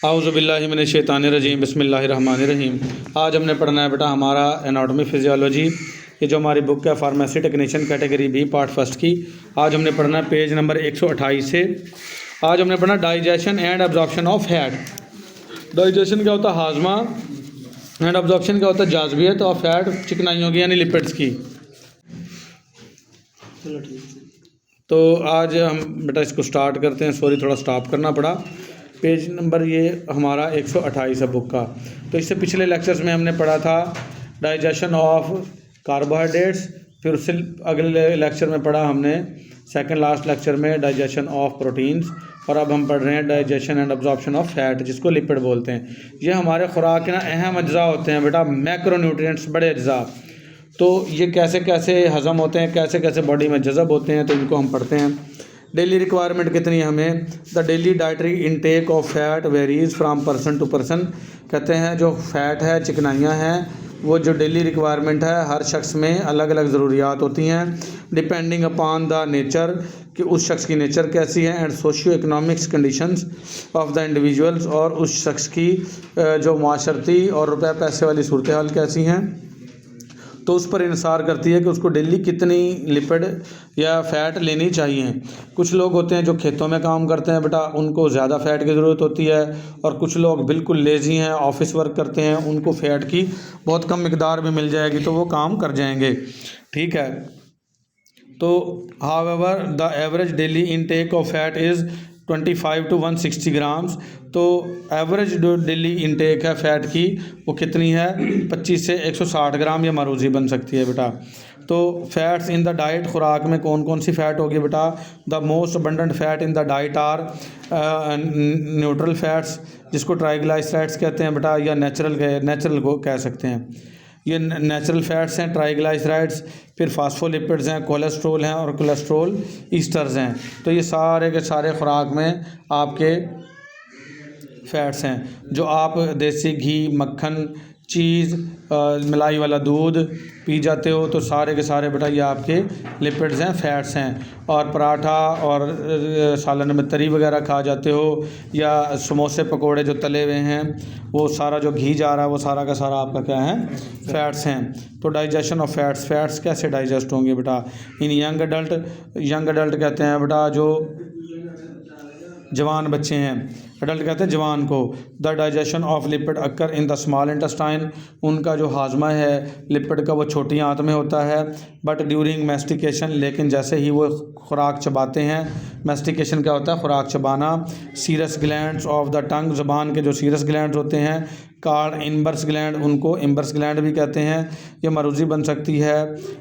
आऊज़ुबिल्लाहिमिनश्शैतानिर्रजीम बिस्मिल्लाहिर्रहमानिर्रहीम। आज हमने पढ़ना है बेटा हमारा एनाटॉमी फिजियोलॉजी, ये जो हमारी बुक है pharmacy technician category B part first की। आज हमने पढ़ना है पेज नंबर 128 से। आज हमने पढ़ना digestion and absorption of fat. Digestion क्या होता है? हाजमा। एंड एब्जॉर्प्शन क्या होता है? जाज़बियत ऑफ फैट, चिकनाइयों की यानी लिपिड्स की। तो आज हम बेटा इसको स्टार्ट करते हैं। सॉरी, थोड़ा स्टॉप करना पड़ा। पेज नंबर ये हमारा 128 है बुक का। तो इससे पिछले लेक्चर्स में हमने पढ़ा था डाइजेशन ऑफ कार्बोहाइड्रेट्स, फिर उससे अगले लेक्चर में पढ़ा हमने सेकंड लास्ट लेक्चर में डाइजेशन ऑफ प्रोटीन्स, और अब हम पढ़ रहे हैं digestion and absorption of fat, जिसको लिपिड बोलते हैं। ये हमारे खुराक के ना अहम अज्जा होते हैं बेटा, मैक्रोन्यूट्रिएंट्स, बड़े अज्जा। तो ये कैसे कैसे हज़म होते हैं, कैसे कैसे बॉडी में जज़ब होते हैं, तो इनको हम पढ़ते हैं। डेली रिक्वायरमेंट कितनी है हमें? The daily dietary intake of fat varies from person to person. कहते हैं जो फैट है, चिकनाइयाँ हैं, वो जो डेली रिक्वायरमेंट है हर शख्स में अलग अलग ज़रूरियात होती हैं, डिपेंडिंग अपॉन द नेचर, कि उस शख्स की नेचर कैसी है, and socio economics conditions of the individuals, और उस शख्स की जो माशरती और रुपये पैसे वाली सूरत हाल कैसी हैं, तो उस पर इंसार करती है कि उसको डेली कितनी लिपिड या फ़ैट लेनी चाहिए। कुछ लोग होते हैं जो खेतों में काम करते हैं बेटा, उनको ज़्यादा फ़ैट की ज़रूरत होती है, और कुछ लोग बिल्कुल लेज़ी हैं, ऑफिस वर्क करते हैं, उनको फ़ैट की बहुत कम मिकदार में मिल जाएगी तो वो काम कर जाएंगे। ठीक है। तो however the average daily intake of fat is 25 to 160 grams. तो एवरेज जो डेली इंटेक है फ़ैट की वो कितनी है? 25 से 160 ग्राम या मरूजी बन सकती है बेटा। तो फैट्स इन द डाइट, खुराक में कौन कौन सी फ़ैट होगी बेटा? The most abundant fat in the diet are neutral fats, जिसको ट्राइग्लाइसराइड्स कहते हैं बेटा, या नेचुरल को कह सकते हैं। ये नेचुरल फैट्स हैं, ट्राइग्लाइसराइड्स, फिर फास्फोलिपिड्स हैं, कोलेस्ट्रोल हैं, और कोलेस्ट्रोल ईस्टर्स हैं। तो ये सारे के सारे खुराक में आपके फैट्स हैं। जो आप देसी घी, मक्खन, चीज़, मलाई वाला दूध पी जाते हो, तो सारे के सारे बेटा ये आपके लिपिड्स हैं, फैट्स हैं। और पराठा और सालन में तरी वगैरह खा जाते हो, या समोसे पकोड़े जो तले हुए हैं, वो सारा जो घी जा रहा है वो सारा का सारा आपका क्या है? फैट्स हैं। तो डाइजेशन ऑफ फैट्स, फैट्स कैसे डाइजेस्ट होंगे बेटा? इन यंग अडल्ट कहते हैं बेटा जो जवान बच्चे हैं, अडल्ट कहते हैं जवान को। The digestion of lipid occur in the small intestine, उनका जो हाजमा है लिपिड का वो छोटी आंत में होता है। बट ड्यूरिंग मैस्टिकेशन, लेकिन जैसे ही वो खुराक चबाते हैं, मैस्टिकेशन क्या होता है? खुराक चबाना। Serous glands of the tongue, ज़बान के जो सीरस ग्लैंड्स होते हैं, कार्ड इम्बर्स ग्लैंड, उनको इम्बर्स ग्लैंड भी कहते हैं, ये मरूजी बन सकती है।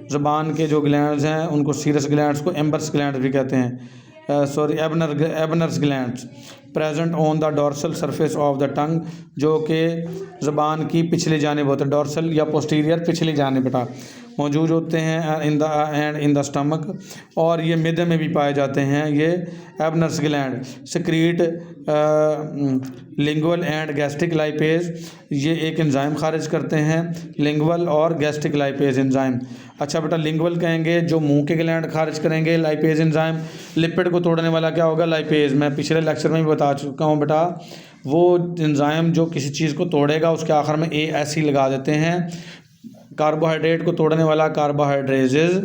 ज़बान के जो ग्लैंड्स हैं उनको सीरस ग्लैंड्स को इम्बर्स ग्लैंड भी कहते हैं, Ebner's glands. Present on the dorsal surface of the tongue, जो कि ज़बान की पिछली जानिब होते हैं, डॉर्सल या पोस्टीरियर पिछली जानिब बेटा मौजूद होते हैं, इन द स्टमक, और ये मिडे में भी पाए जाते हैं। ये Ebner's gland secrete lingual and gastric lipase, ये एक एंजाइम खारिज करते हैं, लिंगुअल और गैस्ट्रिक लाइपेज एंजाइम। अच्छा बेटा, लिंगुअल कहेंगे जो मुंह के ग्लैंड खारिज करेंगे, लाइपेज एंजाइम लिपिड को तोड़ने वाला क्या होगा? लाइपेज। मैं पिछले लेक्चर में भी बता चुका हूँ बेटा, वो एंजाइम जो किसी चीज़ को तोड़ेगा उसके आखिर में ASE लगा देते हैं। कार्बोहाइड्रेट को तोड़ने वाला कार्बोहाइड्रेजेज,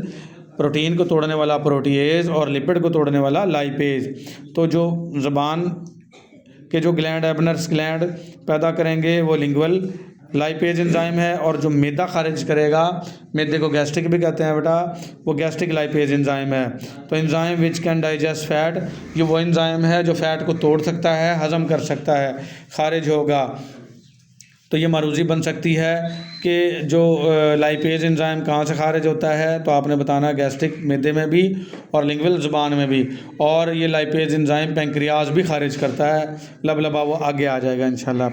प्रोटीन को तोड़ने वाला प्रोटीएज, और लिपिड को तोड़ने वाला लाइपेज। तो जो ज़बान के जो ग्लैंड, एबनर्स ग्लैंड पैदा करेंगे वो लिंगुअल लाइपेज एंजाइम है, और जो मैदा खारिज करेगा, मैदे को गैस्ट्रिक भी कहते हैं बेटा, वो गैस्ट्रिक लाइपेज एंजाइम है। तो enzyme which can digest fat, ये वो एंजाइम है जो फैट को तोड़ सकता है, हज़म कर सकता है, खारिज होगा। तो ये मरूजी बन सकती है कि जो लाइपेज एंजाइम कहाँ से खारिज होता है, तो आपने बताना गैस्ट्रिक मैदे में भी और लिंगुअल ज़ुबान में भी। और ये लाइपेज एंजाइम पैंक्रियाज भी खारिज करता है, लबलबा वो आगे आ जाएगा इंशाल्लाह।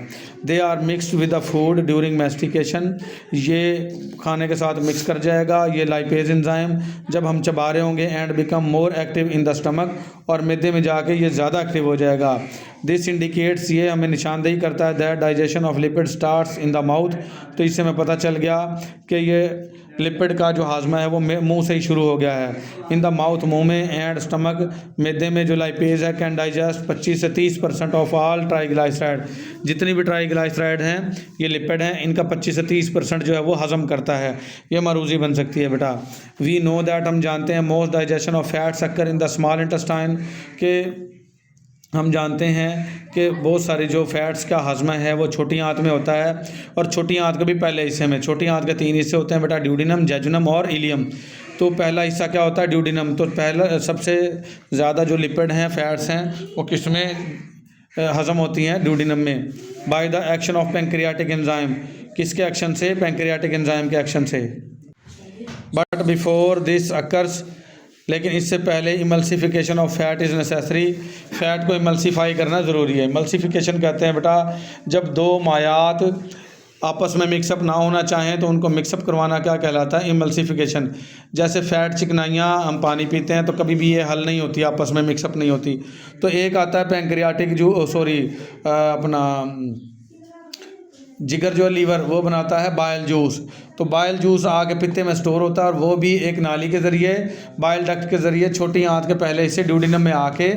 They are mixed with the food during mastication, ये खाने के साथ मिक्स कर जाएगा ये लाइपेज एंजाइम जब हम चबा रहे होंगे, and become more active in the stomach, और मैदे में जाके ये ज़्यादा एक्टिव हो जाएगा। दिस इंडिकेट्स, ये हमें निशानदेही करता है, that digestion of lipid starts in the mouth. तो इससे हमें पता चल गया कि ये लिपिड का जो हाजमा है वो मुंह से ही शुरू हो गया है। इन द माउथ, मुंह में, एंड स्टमक, मैदे में जो लाइपेज है कैन डाइजेस्ट 25 से 30% ऑफ ऑल ट्राइग्लाइसराइड। जितनी भी ट्राइग्लाइसराइड हैं ये लिपिड हैं, इनका 25 से 30% जो है वो हजम करता है। ये मरूजी बन सकती है बेटा। वी नो दैट, हम जानते हैं, most digestion of fats occur in the small intestine, के हम जानते हैं कि बहुत सारे जो फैट्स का हजमा है वो छोटी आंत में होता है, और छोटी आंत के भी पहले हिस्से में। छोटी आंत के 3 हिस्से होते हैं बेटा, ड्यूडिनम, जेजुनम और इलियम। तो पहला हिस्सा क्या होता है? ड्यूडिनम। तो पहला सबसे ज़्यादा जो लिपिड हैं, फैट्स हैं, वो किस में हजम होती हैं? ड्यूडिनम में। Bye the action of pancreatic enzyme, किसके एक्शन से? पेंक्रियाटिक एंजाइम के एक्शन से। बट बिफोर दिस अकर्स, लेकिन इससे पहले emulsification of fat is necessary, fat को इमल्सिफाई करना ज़रूरी है। इमल्सिफिकेशन कहते हैं बेटा जब दो मायात आपस में मिक्सअप ना होना चाहें तो उनको मिक्सअप करवाना क्या कहलाता है? इमल्सिफिकेशन। जैसे फ़ैट चिकनाइयाँ हम पानी पीते हैं तो कभी भी ये हल नहीं होती, आपस में मिक्सअप नहीं होती। तो एक आता है पेंक्रियाटिक अपना जिगर जो लीवर, वो बनाता है बाइल जूस। तो बाइल जूस आगे पित्ते में स्टोर होता है, और वो भी एक नाली के ज़रिए, बाइल डक्ट के ज़रिए छोटी आंत के पहले हिस्से ड्यूडिनम में आके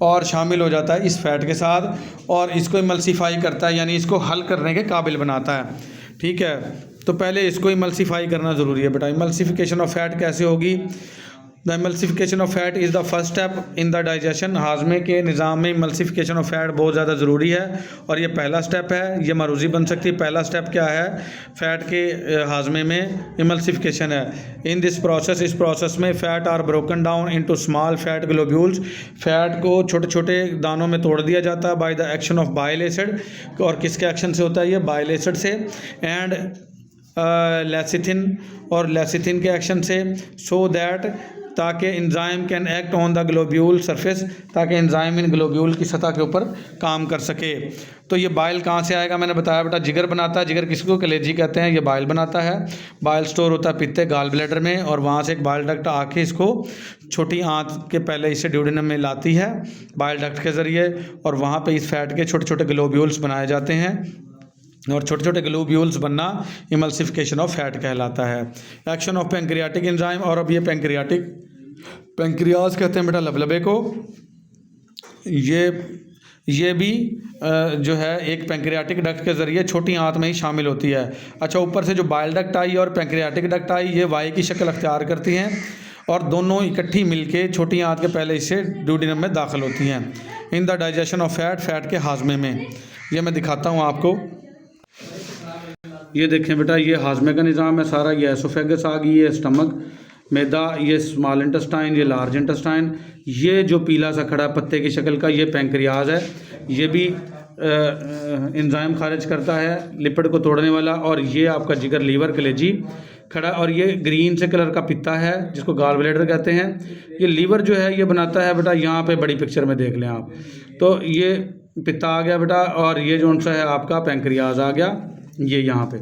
और शामिल हो जाता है इस फैट के साथ, और इसको इमल्सिफाई करता है, यानी इसको हल करने के काबिल बनाता है। ठीक है, तो पहले इसको इमल्सिफाई करना ज़रूरी है बेटा। इमल्सिफिकेशन ऑफ फैट कैसे होगी? The emulsification of fat is the first step in the digestion. हाजमे के निज़ाम में इमल्सिफिकेशन ऑफ फैट बहुत ज़्यादा ज़रूरी है, और ये पहला स्टेप है। ये मरूजी बन सकती है। पहला स्टेप क्या है? फैट के हाजमे में इमल्सिफिकेशन है। इन दिस प्रोसेस, इस प्रोसेस में fat are broken down into small fat globules, fat को छोटे छोटे दानों में तोड़ दिया जाता है by the action of bile acid. और किसके एक्शन से होता है ये? बाइल एसिड से। एंड लेसिथिन, और लेसिथिन के एक्शन से, सो दैट, ताकि enzyme can act on the globule surface, ताकि एंजाइम इन ग्लोब्यूल की सतह के ऊपर काम कर सके। तो ये बाइल कहाँ से आएगा? मैंने बताया बेटा जिगर बनाता है। जिगर किसको? कलेजी कहते हैं। ये बाइल बनाता है। बाइल स्टोर होता है पित्ते, गाल ब्लैडर में, और वहाँ से एक बाइल डक्ट आके इसको छोटी आंत के पहले इसे ड्यूडिनम में लाती है बाइल डक्ट के ज़रिए, और वहाँ पर इस फैट के छोटे छोटे ग्लोब्यूल्स बनाए जाते हैं, और छोटे छोटे ग्लोब्यूल्स बनना इमल्सिफिकेशन ऑफ फैट कहलाता है। एक्शन ऑफ पेंक्रियाटिक एंजाइम, और अब ये पेंक्रियाज कहते हैं बेटा लबलबे को। ये भी जो है एक पेंक्रियाटिक डक्ट के ज़रिए छोटी आंत में ही शामिल होती है। अच्छा, ऊपर से जो बाइल डक्ट आई और पेंक्रियाटिक डक्ट आई, ये वाई की शक्ल अख्तियार करती हैं, और दोनों इकट्ठी मिलके छोटी आंत के पहले हिस्से ड्यूडिनम में दाखिल होती हैं। इन द डाइजेशन ऑफ फैट के हाजमे में। ये मैं दिखाता हूँ आपको। ये देखें बेटा, ये हाजमे का निज़ाम है सारा। ये एसोफेगस आ गई, ये स्टमक, मैदा, ये स्मॉल इंटेस्टाइन, ये लार्ज इंटेस्टाइन। ये जो पीला सा खड़ा पत्ते की शक्ल का, ये पेंक्रियाज है। ये भी एंजाइम खारिज करता है लिपिड को तोड़ने वाला। और ये आपका जिगर, लीवर, कलेजी खड़ा, और ये ग्रीन से कलर का पित्ता है जिसको गाल ब्लैडर कहते हैं। ये लीवर जो है ये बनाता है बेटा, यहाँ पे बड़ी पिक्चर में देख लें आप, तो ये पित्ता आ गया बेटा, और ये जो सा है आपका पेंक्रियाज आ गया। ये यहाँ पे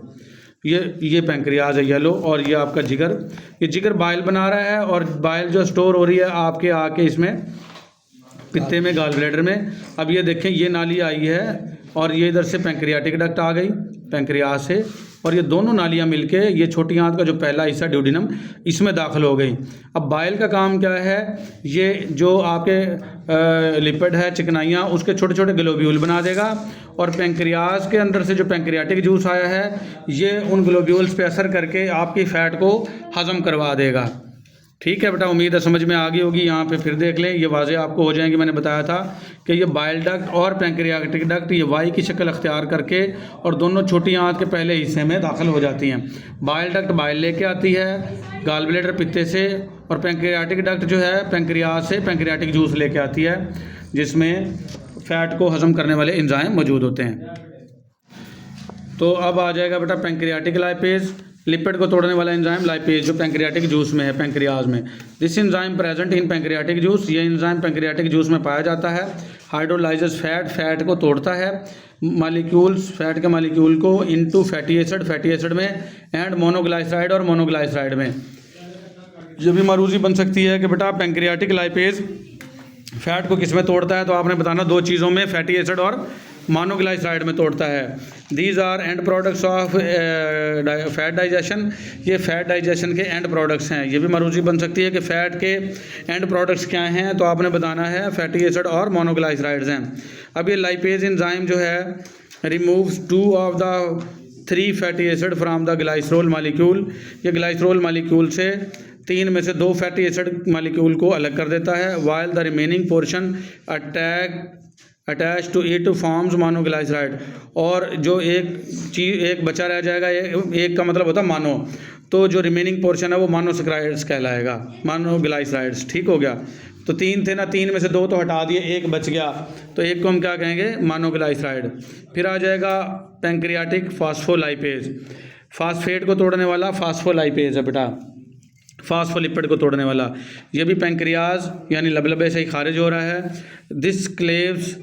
ये पेंक्रियाज है येलो, और ये आपका जिगर। ये जिगर बाइल बना रहा है, और बाइल जो स्टोर हो रही है आपके आके इसमें पित्ते में, गाल ब्लैडर में। अब ये देखें, ये नाली आई है, और ये इधर से पेंक्रियाटिक डक्ट आ गई पेंक्रियाज से, और ये दोनों नालियाँ मिलके ये छोटी आंत का जो पहला हिस्सा ड्यूडिनम, इसमें दाखिल हो गई। अब बाइल का काम क्या है? ये जो आपके लिपिड है, चिकनाइयाँ, उसके छोटे छोटे ग्लोब्यूल बना देगा, और पेंक्रियाज के अंदर से जो पेंक्रियाटिक जूस आया है ये उन ग्लोब्यूल्स पे असर करके आपकी फ़ैट को हज़म करवा देगा। ठीक है बेटा, उम्मीद है समझ में आ गई होगी। यहाँ पे फिर देख लें, ये वाज़े आपको हो जाएंगे। मैंने बताया था कि ये बाइल डक्ट और पेंक्रियाटिक डक्ट ये वाई की शक्ल अख्तियार करके और दोनों छोटी आंत के पहले हिस्से में दाखिल हो जाती हैं। बाइल डक्ट बाइल लेके आती है गाल ब्लैडर पित्ते से, और पेंक्रियाटिक डक्ट जो है पेंक्रियाज से पेंक्रियाटिक जूस लेके आती है, जिसमें फ़ैट को हज़म करने वाले एंजाइम मौजूद होते हैं। तो अब आ जाएगा बेटा पेंक्रियाटिक लाइपेज, लिपिड को तोड़ने वाला एंजाइम लाइपेज, जो पेंक्रियाटिक जूस में है, पेंक्रियाज में। This enzyme present in pancreatic juice, ये एंजाइम पेंक्रियाटिक जूस में पाया जाता है। हाइड्रोलाइजेस फैट, फैट को तोड़ता है, मालिक्यूल्स, फैट के मालिक्यूल को इनटू फैटी एसिड में, एंड मोनोग्लाइसराइड और मोनोग्लाइसराइड में। ये भी मारूजी बन सकती है कि बेटा पेंक्रियाटिक लाइपेज फैट को किस में तोड़ता है, तो आपने बताना दो चीज़ों में, फैटी एसिड और मोनोग्लाइसराइड में तोड़ता है। These are end products of fat digestion, ये फैट डाइजेशन के एंड प्रोडक्ट्स हैं। ये भी मरूजी बन सकती है कि फ़ैट के एंड प्रोडक्ट्स क्या हैं, तो आपने बताना है फैटी एसिड और मोनोग्लाइसराइड्स हैं। अब ये लाइपेज एंजाइम जो है removes 2 of the 3 fatty acid from the glycerol molecule, ये ग्लाइसरोल मालिक्यूल से 3 में से 2 फैटी एसिड मालिक्यूल को अलग कर देता है। While the remaining portion attach to it forms monoglyceride, और जो एक बचा रह जाएगा, एक का मतलब होता है मानो, तो जो रिमेनिंग पोर्शन है वो मोनोसैकेराइड्स कहलाएगा, मोनोग्लाइसराइड्स। ठीक हो गया। तो 3 थे ना, 3 में से 2 तो हटा दिए, एक बच गया, तो एक को हम क्या कहेंगे, मोनोग्लाइसराइड। फिर आ जाएगा पैंक्रियाटिक फॉस्फोलाइपेज, फास्फेट को तोड़ने वाला फास्फोलाइपेज है बेटा, फास्फोलिपिड को तोड़ने वाला। ये भी पैंक्रियाज यानी लबलबे से ही खारिज हो रहा है। This cleaves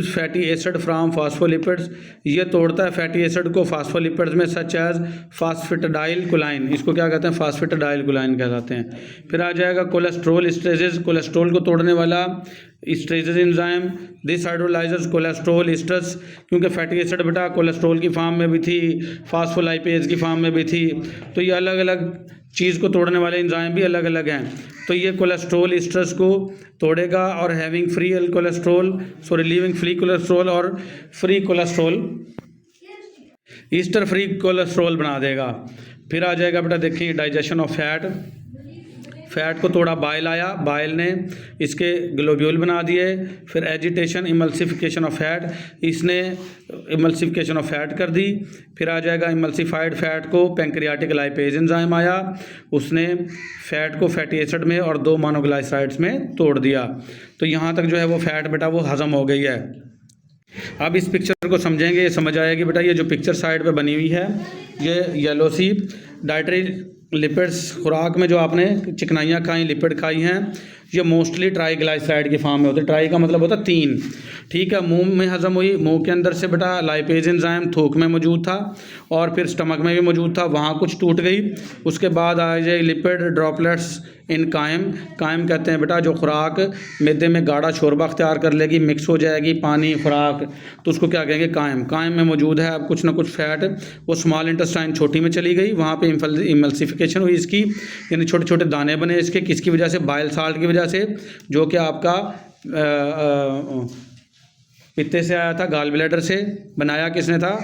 fatty acid from phospholipids, ये तोड़ता है फैटी एसिड को फास्फोलिपिड्स में, सच एज फास्फेटाइल कोलाइन, इसको क्या कहते हैं, फास्फेटाइल कोलाइन कहलाते हैं। फिर आ जाएगा कोलेस्ट्रोल एस्टरेजेस, कोलेस्ट्रोल को तोड़ने वाला एस्टरेजेस एंजाइम। दिस हाइड्रोलाइजेस कोलेस्ट्रोल एस्टर्स, क्योंकि फैटी एसिड बेटा कोलेस्ट्रोल की फॉर्म में भी थी, फास्फोलाइपेज की फॉर्म में भी थी, तो ये अलग अलग चीज़ को तोड़ने वाले एंजाइम भी अलग अलग हैं। तो ये कोलेस्ट्रोल एस्टर्स को तोड़ेगा और having free cholesterol, sorry leaving free cholesterol और free cholesterol, ester free cholesterol बना देगा। फिर आ जाएगा बेटा देखिए डाइजेशन ऑफ फैट, फैट को तोड़ा, बाइल आया, बाइल ने इसके ग्लोब्यूल बना दिए। फिर एजिटेशन इमल्सिफिकेशन ऑफ फैट, इसने इमल्सिफिकेशन ऑफ फैट कर दी। फिर आ जाएगा इमल्सिफाइड फैट को पैंक्रियाटिक लाइपेज एंजाइम आया, उसने फैट को फैटी एसिड में और 2 मोनोग्लाइसराइड्स में तोड़ दिया। तो यहाँ तक जो है वो फैट बेटा वो हज़म हो गई है। अब इस पिक्चर को समझेंगे, ये समझ आएगी बेटा। ये जो पिक्चर साइड पे बनी हुई है, ये येलो सी डाइटरी लिपिड्स, खुराक में जो आपने चिकनाइयाँ खाई, लिपिड खाई हैं, ये मोस्टली ट्राईग्लाइसराइड की फॉर्म में होते हैं। ट्राई का मतलब होता है 3, ठीक है। मुंह में हजम हुई, मुंह के अंदर से बेटा लाइपेज एंजाइम थूक में मौजूद था और फिर स्टमक में भी मौजूद था, वहाँ कुछ टूट गई। उसके बाद आ जाए लिपिड ड्रॉपलेट्स इन कायम, कायम कहते हैं बेटा जो खुराक मैदे में गाढ़ा शोरबा अख्तियार कर लेगी, मिक्स हो जाएगी पानी खुराक, तो उसको क्या कहेंगे, कायम। कायम में मौजूद है अब कुछ ना कुछ फैट, वो स्मॉल इंटेस्टाइन छोटी में चली गई, वहाँ पे इमल्सिफिकेशन हुई इसकी, यानी छोटे छोटे दाने बने इसके, किसकी वजह से, बाइल साल्ट की वजह से, जो कि आपका पित्ते से आया था, गाल ब्लैडर से। बनाया किसने था,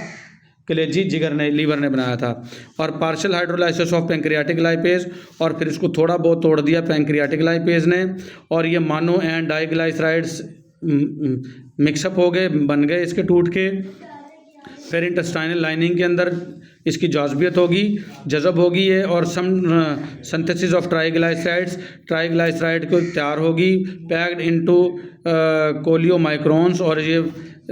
कलेजी जिगर ने, लीवर ने बनाया था। और partial hydrolysis of pancreatic lipase, और फिर इसको थोड़ा बहुत तोड़ दिया पैंक्रियाटिक लाइपेज ने, और ये मोनो एंड डाइग्लाइसराइड्स मिक्सअप हो गए, बन गए इसके टूट के। फिर इंटेस्टाइनल लाइनिंग के अंदर इसकी जाज़बियत होगी, जज़ब होगी ये, और सिंथेसिस ऑफ ट्राईग्लाइसराइड को तैयार होगी, पैक्ड इनटू कोलियोमाइक्रोन्स, और ये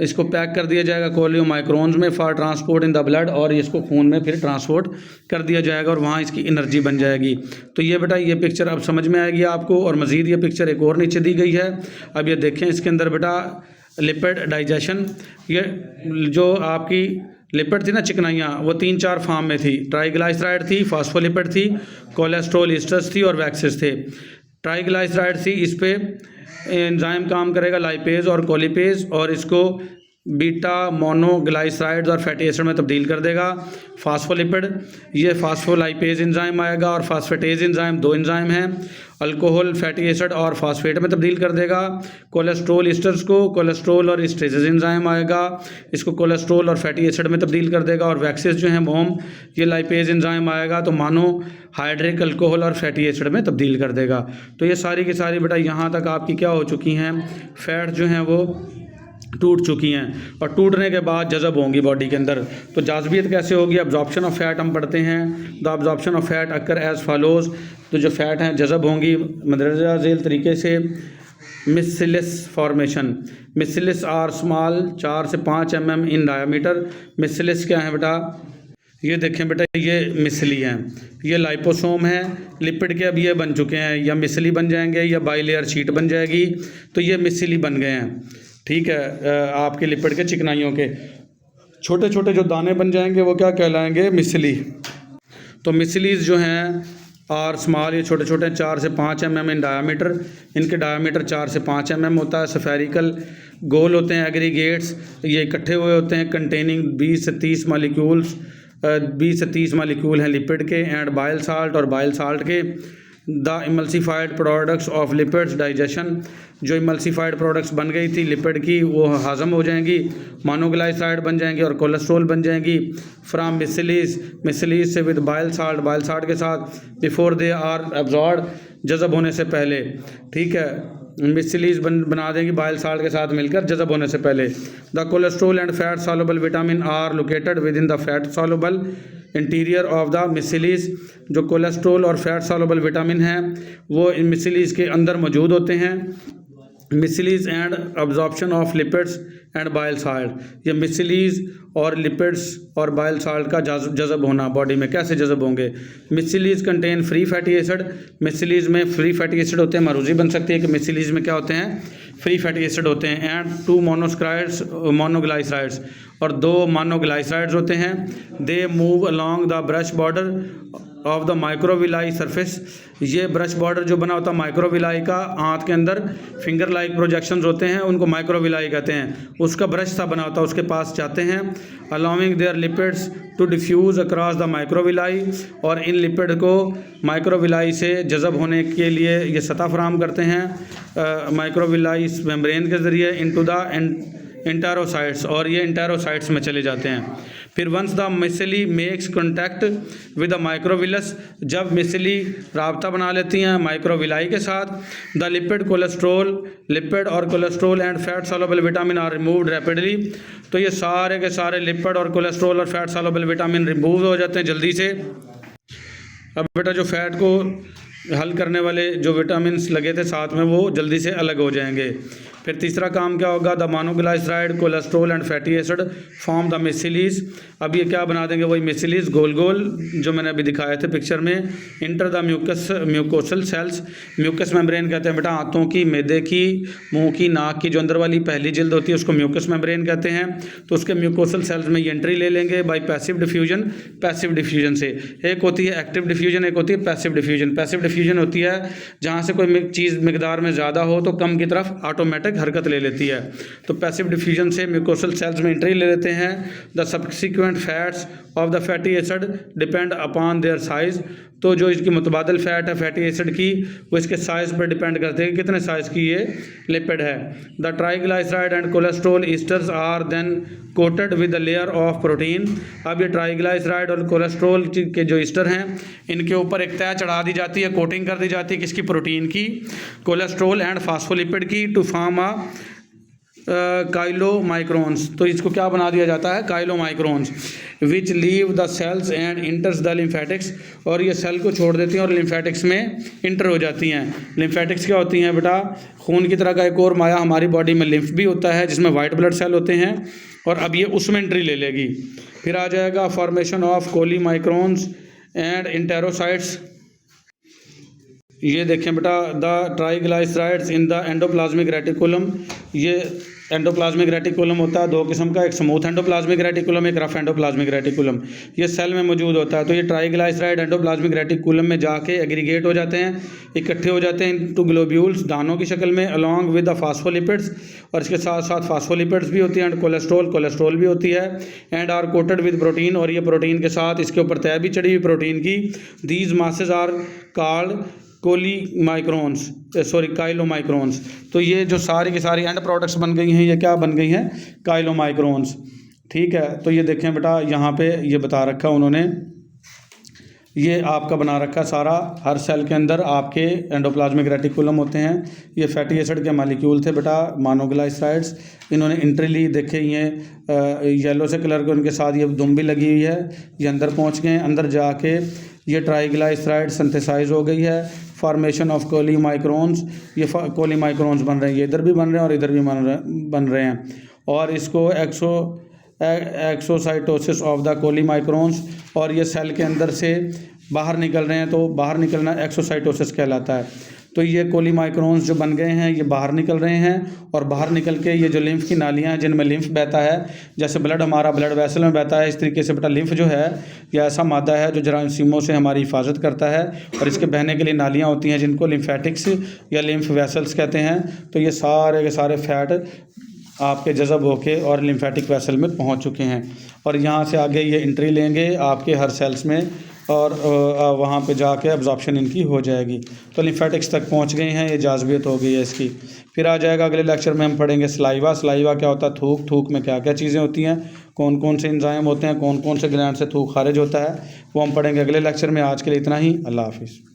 इसको पैक कर दिया जाएगा कोलियोमाइक्रोन्स में for transport in the blood, और इसको खून में फिर ट्रांसपोर्ट कर दिया जाएगा और वहाँ इसकी एनर्जी बन जाएगी। तो ये बेटा ये पिक्चर अब समझ में आएगी आपको। और मज़ीद ये पिक्चर एक और नीचे दी गई है, अब ये देखें इसके अंदर बेटा लिपिड डाइजेशन, ये जो आपकी लिपिड थी ना चिकनाइयाँ, वो 3-4 फॉर्म में थी। ट्राईग्लाइसराइड थी, फास्फोलिपिड थी, कोलेस्ट्रोल ईस्टर्स थी और वैक्सेस थे। ट्राईग्लाइसराइड थी, इस पे एंजाइम काम करेगा लाइपेज और कोलिपेज, और इसको बीटा मोनोग्लाइसराइड्स और फैटी एसिड में तब्दील कर देगा। फास्फोलिपिड, ये फास्फोलाइपेज एंजाइम आएगा, और फास्फेटेज एंजाइम 2 एंजाइम हैं, अल्कोहल फैटी एसिड और फास्फेट में तब्दील कर देगा। कोलेस्ट्रोल ईस्टर्स को कोलेस्ट्रोल और एस्टरेजेस एंजाइम आएगा, इसको कोलेस्ट्रोल और फैटी एसिड में तब्दील कर देगा। और वैक्सेस जो हैं मोम, ये लाइपेज एंजाइम आएगा तो मानो हाइड्रिक अल्कोहल और फैटी एसिड में तब्दील कर देगा। तो ये सारी की सारी बेटा यहाँ तक आपकी क्या हो चुकी हैं, फैट जो हैं वो टूट चुकी हैं, और टूटने के बाद जज़ब होंगी बॉडी के अंदर। तो जाज़बियत कैसे होगी, अब्जॉर्प्शन ऑफ फैट हम पढ़ते हैं। The absorption of fat occur as follows, तो जो फैट हैं जज़ब होंगी मंदरजा झेल तरीके से। मिसलिस फॉर्मेशन, मिसलिस आर स्मॉल 4 से 5 mm इन डायामीटर। मिसलिस क्या है बेटा, ये देखें बेटा ये मिसली हैं, ये लाइपोसोम है, लिपिड के अब ये बन चुके हैं, या मिसली बन जाएंगे या बाइलेयर शीट बन जाएगी, तो ये मिसली बन गए हैं, ठीक है। आपके लिपिड के चिकनाइयों के छोटे छोटे जो दाने बन जाएंगे वो क्या कहलाएंगे, मिसली। तो मिसलीज जो हैं आर स्मॉल, ये छोटे छोटे 4 से 5 mm इन डायामीटर, इनके डायामीटर 4 से 5 mm होता है। स्फेरिकल गोल होते हैं। एग्रीगेट्स ये इकट्ठे हुए होते हैं, कंटेनिंग 20 से 30 मालिक्यूल्स, 20 से 30 मालिक्यूल हैं लिपिड के एंड बाइल साल्ट और बाइल साल्ट के। The emulsified products of lipids digestion, जो इमल्सिफाइड प्रोडक्ट्स बन गई थी लिपिड की वो हज़म हो जाएंगी, मोनोग्लाइसराइड बन जाएंगी और कोलेस्ट्रॉल बन जाएंगी। फ्राम मिसलीज से विद बाइल साल्ट के साथ, बिफोर दे आर एब्जॉर्ब, जज़ब होने से पहले, ठीक है, मिसलीज बना देंगी बाइल साल्ट के साथ मिलकर जज़ब होने से पहले। The cholesterol and fat soluble vitamin are located within the fat soluble interior of the micelles, जो कोलेस्ट्रॉल और फैट सॉल्युबल विटामिन हैं वो इन मिसलीज के अंदर मौजूद होते हैं। Micelles and absorption of lipids and bile salt, ये मिसलीज और लिपिड्स और बाइल साल्ट का जज़ब होना बॉडी में, कैसे जज़ब होंगे। मिसलीज कंटेन फ्री फैटी एसिड, मिसलीज में फ्री फैटी एसिड होते हैं। मरूजी बन सकती है कि मिसलीज में क्या होते हैं, फ्री फैटी एसिड होते हैं। एंड 2 मोनोग्लाइसराइड्स, और 2 मोनोग्लाइसराइड्स होते हैं। They move along the brush border of the microvilli surface, ये ब्रश बॉर्डर जो बना होता है माइक्रोविलाई का, हाथ के अंदर फिंगर लाइक प्रोजेक्शंस होते हैं, उनको माइक्रोविलाई कहते हैं, उसका ब्रश सा बना होता है, उसके पास जाते हैं। Allowing their lipids to diffuse across the microvilli, और इन लिपिड को माइक्रोविलाई से जज़ब होने के लिए ये सतह फराहम करते हैं माइक्रोविलाई मेम्ब्रेन के ज़रिए इनटू द इंटेरोसाइट्स, और ये इंटेरोसाइट्स में चले जाते हैं। फिर once the micelle makes contact with the microvillus, जब मिसली राब्ता बना लेती हैं माइक्रोविलाई के साथ, द लिपिड और cholesterol and fat soluble vitamin are removed rapidly, तो ये सारे के सारे लिपिड और कोलेस्ट्रॉल और फैट सॉल्युबल विटामिन रिमूव हो जाते हैं जल्दी से। अब बेटा जो फैट को हल करने वाले जो विटामिन लगे थे साथ में वो जल्दी से अलग हो जाएंगे। फिर तीसरा काम क्या होगा, the monoglyceride cholesterol and fatty acid form the micelles, अब ये क्या बना देंगे, वही मिसलीज गोल गोल जो मैंने अभी दिखाए थे पिक्चर में। Enter the mucosal cells, mucus membrane कहते हैं बेटा हाथों की, मैदे की, मुंह की, नाक की जो अंदर वाली पहली जिल्द होती है उसको म्यूकस मेम्ब्रेन कहते हैं। तो उसके म्यूकोसल सेल्स में ये एंट्री ले लेंगे बाई पैसिव डिफ्यूजन से। एक होती है एक्टिव डिफ्यूजन, एक होती है पैसिव डिफ्यूजन। पैसिव डिफ्यूजन होती है जहाँ से कोई चीज़ मिकदार में ज़्यादा हो तो कम की तरफ ऑटोमेटिक हरकत ले लेती है। तो पैसिव डिफ्यूजन से म्यूकोसल सेल्स में एंट्री ले लेते हैं। The subsequent fats of the fatty acid depend upon their size, तो जो इसकी मुतबादल फैट है फैटी एसिड की वो इसके साइज़ पर डिपेंड करते हैं कि कितने साइज़ की ये लिपिड है। The triglyceride and cholesterol esters are then coated with the layer of protein, अब ये ट्राइग्लाइसराइड और कोलेस्ट्रॉल के जो ईस्टर हैं इनके ऊपर एक तय चढ़ा दी जाती है, कोटिंग कर दी जाती है किसकी, प्रोटीन की, कोलेस्ट्रॉल एंड फास्फोलिपिड की, टू फॉर्म आ काइलोमाइक्रोन्स, तो इसको क्या बना दिया जाता है, chylomicrons, which leave the cells and enters the lymphatics, और ये सेल को छोड़ देती हैं और लिम्फेटिक्स में इंटर हो जाती हैं। लिम्फेटिक्स क्या होती हैं बेटा, खून की तरह का एक और माया हमारी बॉडी में लिम्फ भी होता है जिसमें वाइट ब्लड सेल होते हैं, और अब ये उसमें एंट्री ले लेगी। फिर आ जाएगा फॉर्मेशन ऑफ कोलीमाइक्रोन्स एंड इंटेरोसाइट्स, ये देखें बेटा, the triglycerides in the endoplasmic reticulum, ये एंडोप्लाज्मिक रेटिकुलम होता है 2 किस्म का, एक स्मूथ एंडोप्लाज्मिक रेटिकुलम, एक रफ एंडोप्लाज्मिक रेटिकुलम, ये सेल में मौजूद होता है। तो ये ट्राइग्लाइसराइड एंडोप्लाज्मिक रेटिकुलम में जाके एग्रीगेट हो जाते हैं, इकट्ठे हो जाते हैं इनटू ग्लोब्यूल्स, दानों की शक्ल में, अलॉन्ग विद द फास्फोलिपिड्स, और इसके साथ साथ फास्फोलिपिड्स भी होती हैं, एंड कोलेस्ट्रॉल भी होती है, and are coated with protein, और ये प्रोटीन के साथ इसके ऊपर तय भी चढ़ी हुई प्रोटीन की। These masses are called chylomicrons, तो ये जो सारी की सारी एंड प्रोडक्ट्स बन गई हैं ये क्या बन गई हैं, काइलोमाइक्रोन्स, ठीक है। तो ये देखें बेटा यहाँ पे ये बता रखा उन्होंने, ये आपका बना रखा सारा, हर सेल के अंदर आपके एंडोप्लाज्मिक रेटिकुलम होते हैं। ये फैटी एसिड के मालिक्यूल थे बेटा, मोनोग्लाइसराइड्स, इन्होंने इंट्री ली, देखे ये येलो से कलर के उनके साथ ये दुम भी लगी हुई है, ये अंदर पहुँच गए, अंदर जाके ये ट्राइग्लाइसराइड सिंथेसाइज हो गई है, फॉर्मेशन ऑफ कोलीमाइक्रोन्स, ये कोलीमाइक्रोन्स बन रहे हैं, ये इधर भी बन रहे हैं और इधर भी बन रहे हैं, और इसको एक्सोसाइटोसिस ऑफ द कोलीमाइक्रोन्स, और ये सेल के अंदर से बाहर निकल रहे हैं, तो बाहर निकलना एक्सोसाइटोसिस कहलाता है। तो ये कोली माइक्रोन्स जो बन गए हैं ये बाहर निकल रहे हैं, और बाहर निकल के ये जो लिम्फ की नालियाँ हैं जिनमें लिम्फ बहता है, जैसे ब्लड हमारा ब्लड वेसल में बहता है, इस तरीके से बेटा लिम्फ जो है ये ऐसा मादा है जो जरासीमों से हमारी हिफाजत करता है, और इसके बहने के लिए नालियाँ होती हैं जिनको लिम्फेटिक्स या लिम्फ वेसल्स कहते हैं। तो ये सारे के सारे फैट आपके जज़ब होके और लिम्फेटिक वेसल में पहुंच चुके हैं, और यहाँ से आगे ये एंट्री लेंगे आपके हर सेल्स में, और वहाँ पे जाके एब्जॉर्प्शन इनकी हो जाएगी। तो लिम्फेटिक्स तक पहुँच गई हैं, ये जाज़बियत हो गई है इसकी। फिर आ जाएगा अगले लेक्चर में हम पढ़ेंगे सलाइवा। सलाइवा क्या होता है, थूक। थूक में क्या क्या चीज़ें होती हैं, कौन कौन से एंजाइम होते हैं, कौन कौन से ग्लैंड से थूक खारिज होता है, वो हम पढ़ेंगे अगले लेक्चर में। आज के लिए इतना ही। अल्लाह हाफिज़।